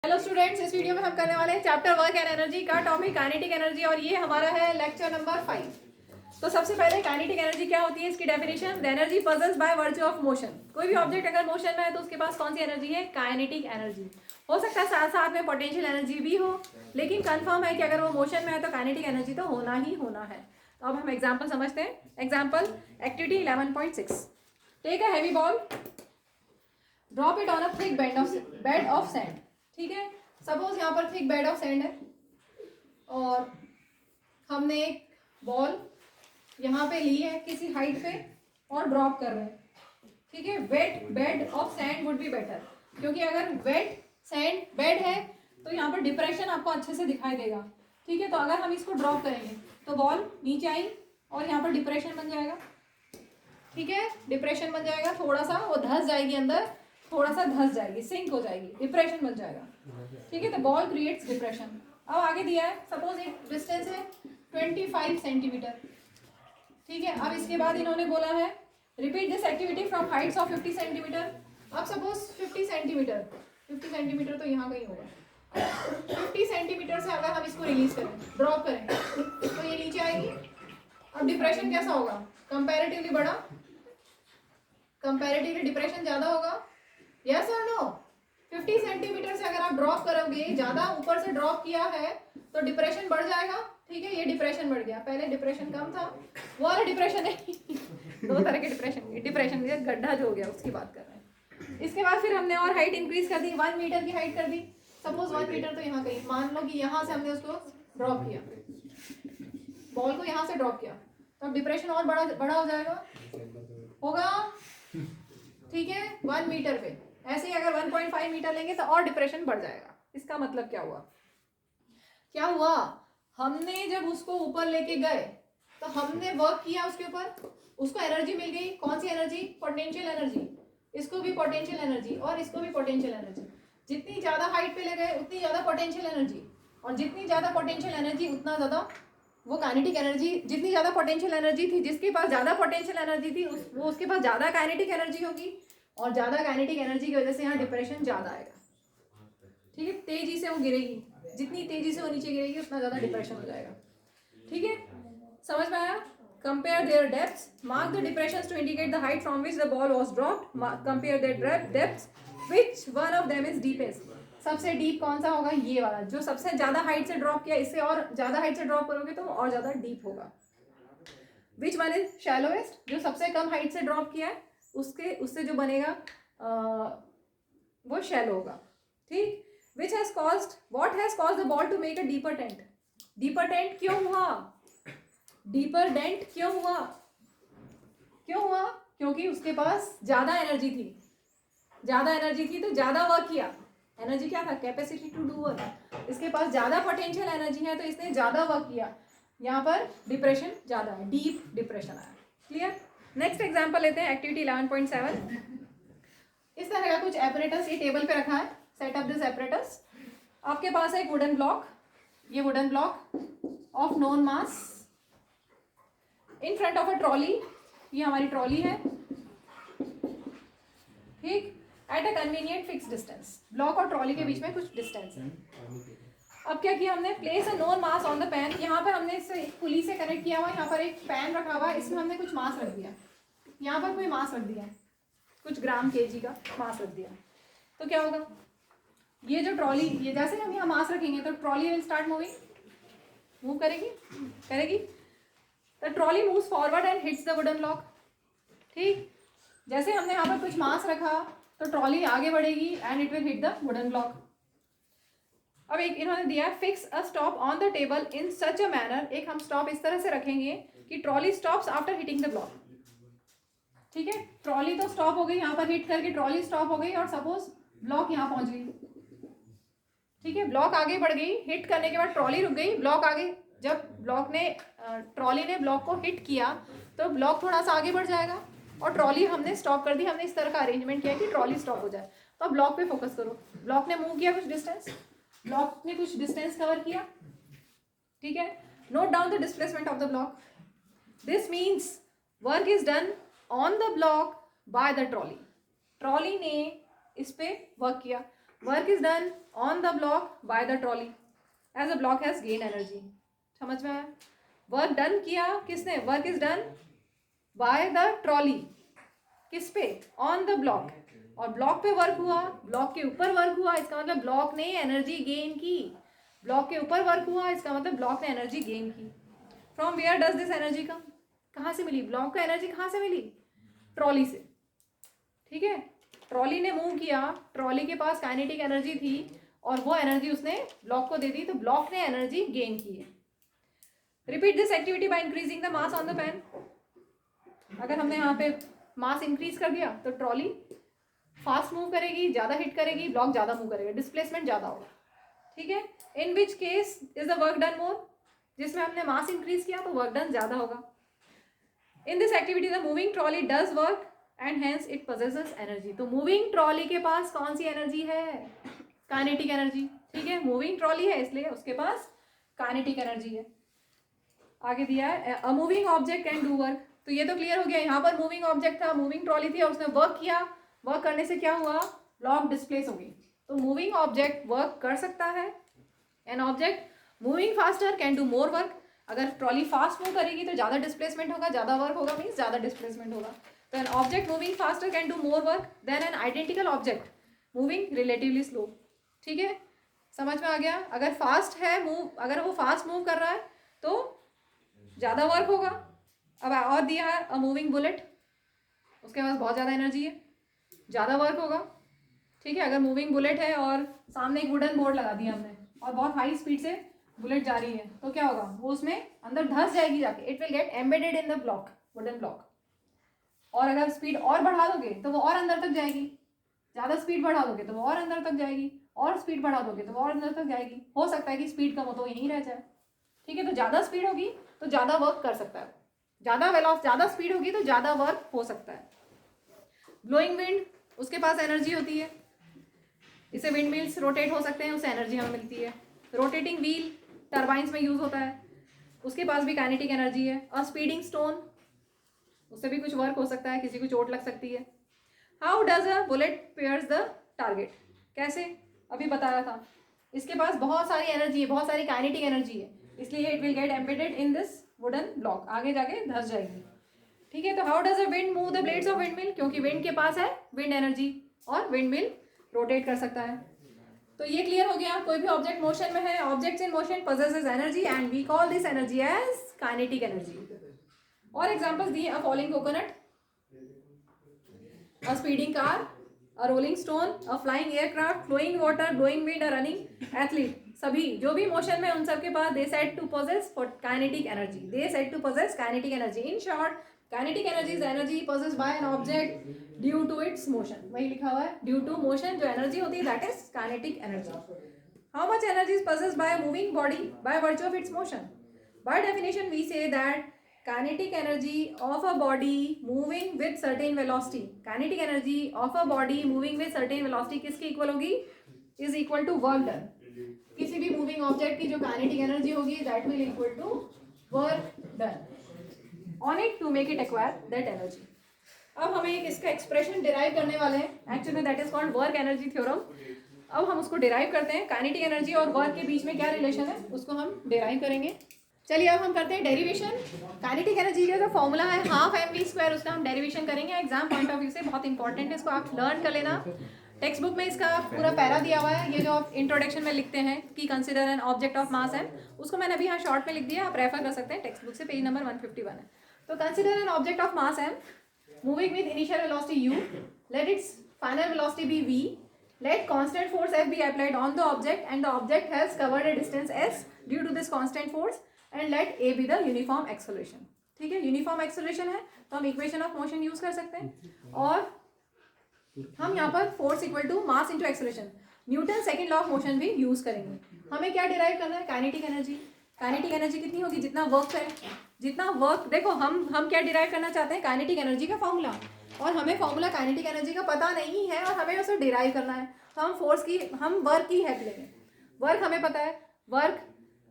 Hello students, इस video में हम करने वाले हैं चैप्टर वर्क एंड एनर्जी का टॉपिक काइनेटिक एनर्जी और ये हमारा है लेक्चर नंबर 5। तो सबसे पहले काइनेटिक एनर्जी क्या होती है, इसकी definition. The energy possessed by virtue of motion. कोई भी ऑब्जेक्ट अगर मोशन में है तो उसके पास कौन सी एनर्जी है? Kinetic energy. हो सकता है साथ साथ में पोटेंशियल एनर्जी भी हो, लेकिन कंफर्म है कि अगर वो मोशन में है तो काइनेटिक एनर्जी तो होना ही होना है। तो अब हम एग्जाम्पल समझते हैं। Example activity 11.6। Take a heavy ball, drop it on a thick bed of sand. ठीक है, सपोज यहाँ पर थिक बेड ऑफ सैंड है और हमने एक बॉल यहाँ पे ली है किसी हाइट पे और ड्रॉप कर रहे हैं। ठीक है, wet bed of sand would be better, क्योंकि अगर वेट सैंड बेड है तो यहाँ पर डिप्रेशन आपको अच्छे से दिखाई देगा। ठीक है, तो अगर हम इसको ड्रॉप करेंगे तो बॉल नीचे आई और यहाँ पर डिप्रेशन बन जाएगा। ठीक है, डिप्रेशन बन जाएगा, थोड़ा सा वो धंस जाएगी अंदर, थोड़ा सा धंस जाएगी, सिंक हो जाएगी, डिप्रेशन बन जाएगा। ठीक है, तो बॉल क्रिएट्स डिप्रेशन। अब आगे दिया है, सपोज एक डिस्टेंस है 25 सेंटीमीटर। ठीक है, अब इसके बाद इन्होंने बोला है repeat this activity from Heights of 50 centimetre. अब सपोज 50 सेंटीमीटर तो यहाँ कहीं होगा। 50 सेंटीमीटर से अगर हम इसको रिलीज करें, ड्रॉप करें, तो ये नीचे आएगी। अब डिप्रेशन कैसा होगा? कंपैरेटिवली बड़ा, कंपैरेटिवली डिप्रेशन ज्यादा होगा। यस और नो? 50 सेंटीमीटर से अगर आप ड्रॉप करोगे, ज्यादा ऊपर से ड्रॉप किया है तो डिप्रेशन बढ़ जाएगा। ठीक है, ये डिप्रेशन बढ़ गया, पहले डिप्रेशन कम था, वो वाला डिप्रेशन है। दो तरह के डिप्रेशन गड्ढा जो हो गया उसकी बात कर रहे हैं। इसके बाद फिर हमने और हाइट इंक्रीज कर दी, 1 मीटर की हाइट कर दी। सपोज 1 मीटर तो यहाँ कहीं, मान लो कि यहाँ से हमने उसको ड्रॉप किया, बॉल को यहाँ से ड्रॉप किया, तो अब डिप्रेशन और बड़ा हो जाएगा, होगा। ठीक है, 1 मीटर पे। ऐसे ही अगर 1.5 मीटर लेंगे तो और डिप्रेशन बढ़ जाएगा। इसका मतलब क्या हुआ? हमने जब उसको ऊपर लेके गए तो हमने वर्क किया उसके ऊपर, उसको एनर्जी मिल गई। कौन सी एनर्जी? Potential energy. इसको भी पोटेंशियल एनर्जी और इसको भी पोटेंशियल एनर्जी। जितनी ज्यादा हाइट पे ले गए उतनी ज्यादा पोटेंशियल एनर्जी, और जितनी ज्यादा पोटेंशियल एनर्जी उतना ज्यादा वो काइनेटिक एनर्जी। जितनी ज्यादा पोटेंशियल एनर्जी थी, जिसके पास ज्यादा पोटेंशियल एनर्जी थी वो उसके पास ज्यादा काइनेटिक एनर्जी होगी, और ज्यादा काइनेटिक एनर्जी की वजह से यहाँ डिप्रेशन ज्यादा आएगा। ठीक है, तेजी से वो गिरेगी, जितनी तेजी से वो नीचे गिरेगी उतना ज्यादा डिप्रेशन हो जाएगा। ठीक है, समझ में आया? Compare their depths, mark the depressions to indicate the height from which the ball was dropped. Compare their depths, which one of them is deepest. सबसे डीप कौन सा होगा? ये वाला, जो सबसे ज्यादा हाइट से ड्रॉप किया। इससे और ज्यादा हाइट से ड्रॉप करोगे तो और ज्यादा डीप होगा। विच वन इज शैलोएस्ट, जो सबसे कम हाइट से ड्रॉप किया है उससे जो बनेगा वो शैलो होगा। ठीक, which has caused, what has caused the ball to make a deeper dent? deeper dent क्यों हुआ? deeper dent क्यों हुआ? क्योंकि उसके पास ज्यादा एनर्जी थी, तो ज्यादा वर्क किया। एनर्जी क्या था? Capacity to do work. इसके पास ज्यादा पोटेंशियल एनर्जी है तो इसने ज्यादा वर्क किया, यहाँ पर डिप्रेशन ज्यादा है, डीप डिप्रेशन आया। क्लियर? नेक्स्ट एग्जाम्पल लेते हैं, एक्टिविटी 11.7। इस तरह का कुछ एपरेटस ये टेबल पे रखा है। Set up this apparatus. आपके पास है एक वुडन ब्लॉक, ये wooden block of known mass in front of a trolley. ये हमारी ट्रॉली है। ठीक, at a convenient fix distance. Block और ट्रॉली के बीच में कुछ डिस्टेंस है। अब क्या किया हमने? Place a known mass on the pan. यहाँ पर हमने इसे एक पुली से कनेक्ट किया हुआ, यहाँ पर एक पैन रखा हुआ, इसमें हमने कुछ मास रख दिया। यहाँ पर कोई मास रख दिया, कुछ ग्राम केजी का मास रख दिया, तो क्या होगा? ये जो ट्रॉली, ये जैसे हम यहाँ मास रखेंगे तो ट्रॉली विल स्टार्ट मूव करेगी। The trolley moves forward and hits the wooden block. ठीक, जैसे हमने यहाँ पर कुछ मास रखा तो ट्रॉली आगे बढ़ेगी and it will hit the wooden block. अब एक इन्होंने दिया, fix a stop on the table in such a manner. एक हम स्टॉप इस तरह से रखेंगे कि trolley stops after hitting the block. ठीक है, ट्रॉली तो स्टॉप हो गई, यहाँ पर हिट करके ट्रॉली स्टॉप हो गई, और सपोज ब्लॉक यहाँ पहुंच गई। ठीक है, ब्लॉक आगे बढ़ गई, हिट करने के बाद ट्रॉली रुक गई, ब्लॉक आगे। जब ट्रॉली ने ब्लॉक को हिट किया तो ब्लॉक थोड़ा सा आगे बढ़ जाएगा, और ट्रॉली हमने स्टॉप कर दी। हमने इस तरह का अरेंजमेंट किया कि ट्रॉली स्टॉप हो जाए। तो अब ब्लॉक पे फोकस करो। ब्लॉक ने मूव किया कुछ डिस्टेंस, ब्लॉक ने कुछ डिस्टेंस कवर किया। ठीक है, note down the displacement of the block. This means work is done on the block by the trolley. Trolley ने इस पे वर्क किया। Work is done on the block by the trolley as a block has gain energy. समझ में आया? Work done किया किसने? Work is done by the trolley. किस पे? On the block. और ब्लॉक पे वर्क हुआ, ब्लॉक के ऊपर वर्क हुआ, इसका मतलब ब्लॉक ने एनर्जी गेन की। ब्लॉक के ऊपर वर्क हुआ, इसका मतलब ब्लॉक ने एनर्जी गेन की। From where does this energy come? कहाँ से मिली? ब्लॉक को एनर्जी कहाँ से मिली? ट्रॉली से। ठीक है, ट्रॉली ने मूव किया, ट्रॉली के पास काइनेटिक एनर्जी थी और वो एनर्जी उसने ब्लॉक को दे दी, तो ब्लॉक ने एनर्जी गेन की है। Repeat this activity by increasing the mass on the pen. अगर हमने यहाँ पे मास इंक्रीज कर दिया तो ट्रॉली फास्ट मूव करेगी, ज़्यादा हिट करेगी, ब्लॉक ज़्यादा मूव करेगा, डिस्प्लेसमेंट ज़्यादा होगा। ठीक है, in which case is the work done more? जिसमें हमने मास इंक्रीज किया तो वर्क डन ज़्यादा होगा। In this activity the moving trolley does work and hence it possesses energy. तो मूविंग ट्रॉली के पास कौन सी एनर्जी है? Kinetic energy. ठीक है, मूविंग ट्रॉली है इसलिए उसके पास काइनेटिक एनर्जी है। आगे दिया है अ moving object can do work. तो ये तो क्लियर हो गया, यहाँ पर मूविंग ऑब्जेक्ट था, मूविंग ट्रॉली थी और उसने वर्क किया। वर्क करने से क्या हुआ? ब्लॉक डिस्प्लेस हो गई। तो मूविंग ऑब्जेक्ट वर्क कर सकता है। N object moving faster can do more work. अगर ट्रॉली फास्ट मूव करेगी तो ज़्यादा डिस्प्लेसमेंट होगा, ज़्यादा वर्क होगा मीन्स ज़्यादा डिस्प्लेसमेंट होगा। तो an object moving faster can do more work than an identical object moving relatively slow. ठीक है, समझ में आ गया? अगर फास्ट है मूव, अगर वो फास्ट मूव कर रहा है तो ज़्यादा वर्क होगा। अब और दिया है अ मूविंग बुलेट, उसके पास बहुत ज़्यादा एनर्जी है, ज़्यादा वर्क होगा। ठीक है, अगर मूविंग बुलेट है और सामने एक वुडन बोर्ड लगा दिया हमने और बहुत हाई स्पीड से बुलेट जा रही है तो क्या होगा? वो उसमें अंदर धंस जाएगी जाके, it will get embedded in the block, wooden block. और अगर स्पीड और बढ़ा दोगे तो वो और अंदर तक जाएगी, ज़्यादा स्पीड बढ़ा दोगे तो वो और अंदर तक जाएगी, और स्पीड बढ़ा दोगे तो वो और अंदर तक जाएगी। हो सकता है कि स्पीड कम हो तो यहीं रह जाए। ठीक है, तो ज़्यादा स्पीड होगी तो ज़्यादा वर्क कर सकता है, ज़्यादा स्पीड होगी तो ज़्यादा वर्क हो सकता है। ब्लोइंग विंड, उसके पास एनर्जी होती है, इसे विंड मिल्स रोटेट हो सकते हैं, उससे एनर्जी हमें मिलती है। रोटेटिंग व्हील टरबाइंस में यूज होता है, उसके पास भी काइनेटिक एनर्जी है। और स्पीडिंग स्टोन, उससे भी कुछ वर्क हो सकता है, किसी को चोट लग सकती है। How does a bullet pairs the target? कैसे? अभी बताया था, इसके पास बहुत सारी एनर्जी है, बहुत सारी काइनेटिक एनर्जी है, इसलिए it will get embedded in this wooden block, आगे जाके धंस जाएगी। ठीक है, तो how does a wind move the blades of wind mill? क्योंकि विंड के पास है विंड एनर्जी और विंड मिल रोटेट कर सकता है। तो ये क्लियर हो गया, कोई भी ऑब्जेक्ट मोशन में है, objects in motion possesses energy and we call this energy as kinetic energy. और एग्जांपल्स दिए, a falling coconut, a speeding car, a rolling stone, a flying aircraft, flowing water, blowing wind, a running athlete. सभी जो भी motion में उन सब के पास they said to possess kinetic energy, they said to possess kinetic energy. In short, kinetic energy is energy possessed by an object due to its motion. वही लिखा हुआ है, ड्यू टू मोशन जो एनर्जी होती है that is kinetic energy. How much energy is possessed by a moving body by virtue of its motion? By definition, we say that kinetic energy of a body moving with certain velocity. Kinetic energy of a body moving with certain velocity किसकी equal होगी? Is equal to work done. किसी भी moving object की जो kinetic energy होगी that will equal to work done on it to make it acquire that energy. अब हमें एक इसका एक्सप्रेशन डिराइव करने वाले हैं, actually that is called work energy theorem. अब हम उसको डिराइव करते हैं, काइनेटिक एनर्जी और वर्क के बीच में क्या रिलेशन है उसको हम डिराइव करेंगे। चलिए अब हम करते हैं डेरिवेशन। काइनेटिक एनर्जी का जो फॉर्मूला है हाफ mv², उसका हम डेरिवेशन करेंगे। एग्जाम पॉइंट ऑफ व्यू से बहुत इंपॉर्टेंट है, इसको आप लर्न कर लेना। टेक्स्ट बुक में इसका पूरा पैरा दिया हुआ है, ये जो आप इंट्रोडक्शन में लिखते हैं कि consider an object of mass m, उसको मैंने अभी यहाँ शॉर्ट में लिख दिया, आप रेफर कर सकते हैं टेक्स्ट बुक से, पेज नंबर 151 है। तो consider an object of mass m moving with initial velocity u, let its final velocity be v, let constant force F be applied on the object and the object has covered a distance s due to this constant force and let a be the uniform acceleration। ठीक है, uniform acceleration है तो हम equation of motion use कर सकते हैं और हम यहाँ पर force equal to mass into acceleration, Newton second law of motion भी यूज करेंगे। हमें क्या डिराइव करना है? Kinetic energy. काइनेटिक एनर्जी कितनी होगी? जितना वर्क है, जितना वर्क, देखो हम क्या डिराइव करना चाहते हैं? काइनेटिक एनर्जी का फॉर्मूला, और हमें फॉर्मूला काइनेटिक एनर्जी का पता नहीं है और हमें उसे डिराइव करना है। तो हम वर्क की हेल्प लेंगे। वर्क हमें पता है, वर्क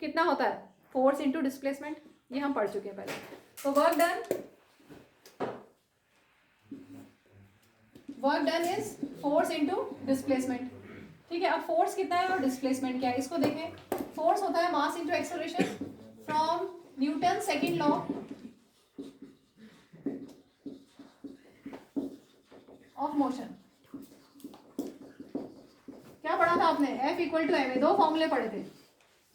कितना होता है? फोर्स इंटू डिस्प्लेसमेंट, ये हम पढ़ चुके हैं पहले। तो work done is force into displacement. ठीक है, अब फोर्स कितना है और डिस्प्लेसमेंट क्या है इसको देखें। फोर्स होता है mass into acceleration from Newton second law of motion. क्या पढ़ा था आपने, F equal to m a, दो फॉर्मूले पढ़े थे।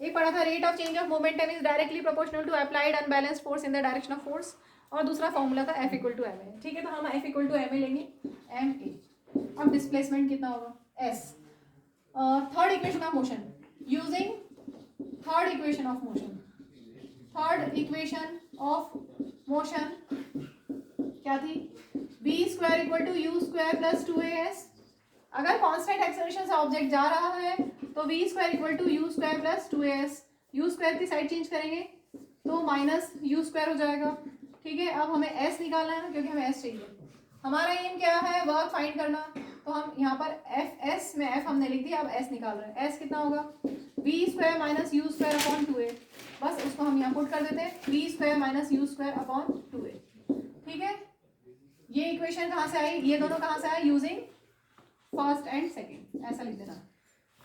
एक पढ़ा था rate of change of momentum is directly proportional to applied unbalanced force in the direction of force, और दूसरा फॉर्मूला था F equal to m a. ठीक है, तो हम F equal to m a लेंगे, एम ए। अब डिस्प्लेसमेंट कितना होगा, S। Third equation of motion using third equation of motion, third equation of motion क्या थी, b square equal to u square plus 2as। अगर कांस्टेंट एक्सेलरेशन से object जा रहा है तो v square equal to u square plus 2as, u square की side change करेंगे तो माइनस यू स्क्वायर हो जाएगा। ठीक है, अब हमें s निकालना है ना, क्योंकि हमें s चाहिए। हमारा एम क्या है, वर्क फाइंड करना, तो हम यहाँ पर एफ एस में f हमने लिख दिया, अब s निकाल रहे हैं। s कितना होगा, v square minus u square upon 2a, बस उसको हम यहाँ पुट कर देते हैं, v square minus u square upon 2a। ठीक है, ये इक्वेशन कहाँ से आई, ये दोनों कहाँ से आए, यूजिंग फर्स्ट एंड सेकंड, ऐसा लिख देना।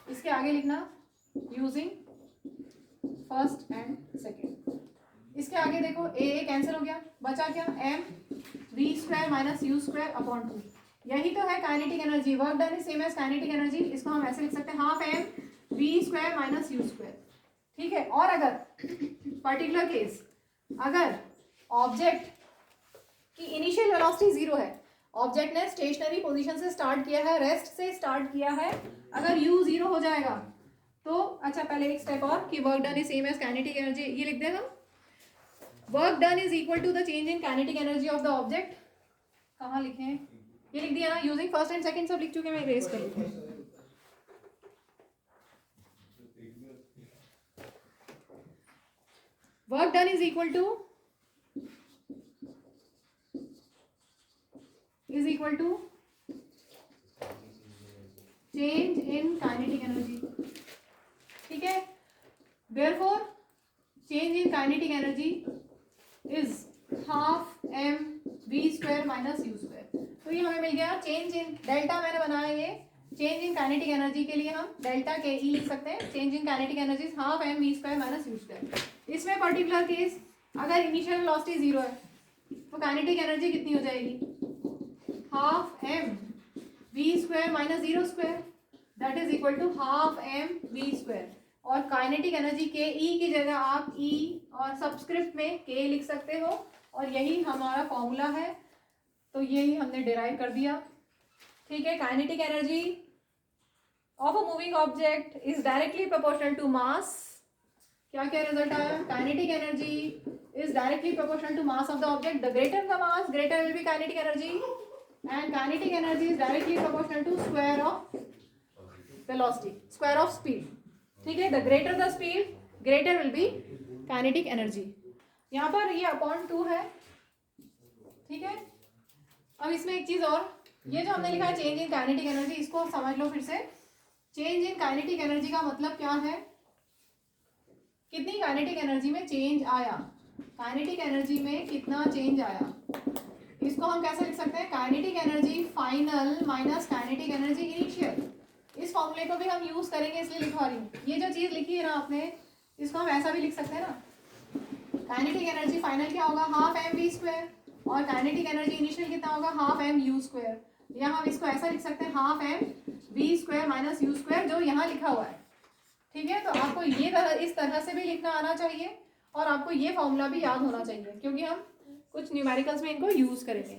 इसके आगे लिखना यूजिंग फर्स्ट एंड सेकंड। इसके आगे देखो ए कैंसिल हो गया, बचा क्या, m v square minus u square upon 2। यही तो है kinetic energy, work done is same as kinetic energy. इसको हम ऐसे लिख सकते हैं, half m v square minus u square. ठीक है, और अगर पर्टिकुलर केस, अगर ऑब्जेक्ट कि इनिशियल वेलोसिटी 0 है, ऑब्जेक्ट ने स्टेशनरी पोजीशन से स्टार्ट किया है, रेस्ट से स्टार्ट किया है, अगर u 0 हो जाएगा तो अच्छा पहले एक स्टेप और कि work done is same as kinetic energy, ये लिख दें हम, work done is equal to the change in kinetic energy of the object. कहाँ लिखे हैं, ये लिख दिया ना, यूजिंग फर्स्ट एंड सेकंड सब लिख चुके, मैं इरेज कर लेती हूँ। Work done is equal to change in kinetic energy। ठीक है, therefore change in kinetic energy is half m v square minus u square। तो ये हमें मिल गया चेंज इन, डेल्टा मैंने बनाया ये, चेंज इन काइनेटिक एनर्जी के लिए हम डेल्टा के ई लिख सकते हैं, change in kinetic energy half m v square minus u square. इसमें पर्टिकुलर केस अगर इनिशियल वेलोसिटी 0 है तो काइनेटिक एनर्जी कितनी हो जाएगी, half m v square minus 0 square, that is equal to half m v square. और kinetic energy के E की जगह आप ई और सबस्क्रिप्ट में के लिख सकते हो, और यही हमारा फॉर्मूला है, तो यही हमने डिराइव कर दिया। ठीक है, kinetic energy of a moving object is directly proportional to mass. क्या क्या रिजल्ट आया, kinetic energy is directly proportional to mass of the object, the greater the mass greater will be kinetic energy, and kinetic energy is directly proportional to square of velocity, square of speed। ठीक है, the greater the speed greater will be kinetic energy। यहाँ पर ये upon 2 है। ठीक है, अब इसमें एक चीज और, ये जो हमने लिखा है चेंज इन काइनेटिक एनर्जी, इसको समझ लो फिर से। चेंज इन काइनेटिक एनर्जी का मतलब क्या है, कितनी काइनेटिक एनर्जी में चेंज आया, काइनेटिक एनर्जी में कितना चेंज आया। इसको हम कैसे लिख सकते हैं, kinetic energy final minus kinetic energy initial. इस फॉर्मूले को भी हम यूज करेंगे, इसलिए लिखवा रही हूँ। ये जो चीज लिखी है ना आपने, इसको हम ऐसा भी लिख सकते हैं ना, काइनेटिक एनर्जी फाइनल क्या होगा, हाफ एम वी स्क्वायर, और काइनेटिक एनर्जी इनिशियल कितना होगा, हाफ एम यू स्क्वायर। या हम इसको ऐसा लिख सकते हैं, half m v square minus u square, जो यहाँ लिखा हुआ है। ठीक है, तो आपको ये इस तरह से भी लिखना आना चाहिए, और आपको ये फॉर्मूला भी याद होना चाहिए, क्योंकि हम कुछ न्यूमेरिकल्स में इनको यूज करेंगे।